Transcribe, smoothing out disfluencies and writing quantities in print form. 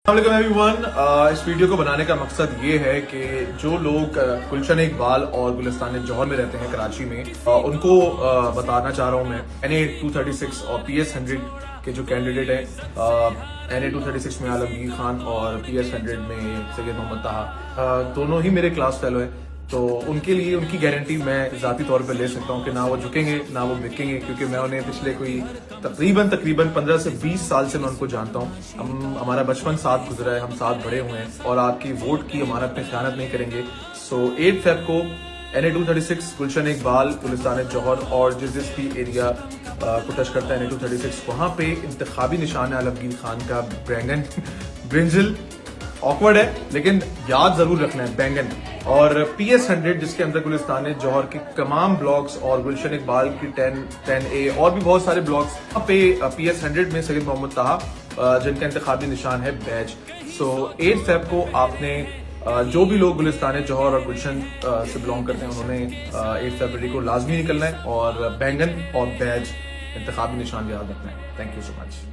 Everyone, इस video को बनाने का मकसद ये है कि जो लोग गुलशन इकबाल और गुलिस्तान जौहर में रहते हैं कराची में, उनको बताना चाह रहा हूँ मैं NA 236 और PS 100 के जो कैंडिडेट हैं। NA 236 में आलमगीर खान और PS 100 में सैयद मोहम्मद ताहा, दोनों ही मेरे क्लास फेलो हैं। तो उनके लिए उनकी गारंटी मैं जाती तौर पे ले सकता हूँ कि ना वो झुकेंगे ना वो बिकेंगे, क्योंकि मैं उन्हें पिछले कोई तकरीबन 15 से 20 साल से मैं उनको जानता हूँ। हमारा बचपन साथ गुजरा है, हम साथ बड़े हुए हैं और आपकी वोट की अमानत में खयानत नहीं करेंगे। सो 8 फेब को NA 236 गुलशन इकबाल, गुलिस्तान जौहर और जिस भी एरिया को टच करता है NA 236, वहां पे इंतखाबी निशान है आलमगीर खान का बैंगन ब्रिंजल। ऑकवर्ड है लेकिन याद जरूर रखना है, बैंगन। और PS 100 जिसके अंदर गुलिस्तान जौहर के तमाम ब्लॉक्स और गुलशन इकबाल की 10A और भी बहुत सारे ब्लॉक्स। वहाँ पे PS 100 में सैयद मोहम्मद ताहा, जिनका इंतखाबी निशान है बैज। सो 8 फेब को आपने जो भी लोग गुलिस्तान जौहर और गुलशन से बिलोंग करते हैं, उन्होंने 8 फरवरी को लाजमी निकलना है और बैंगन और बैज इंतखाबी निशान याद रखना है। Thank you so much.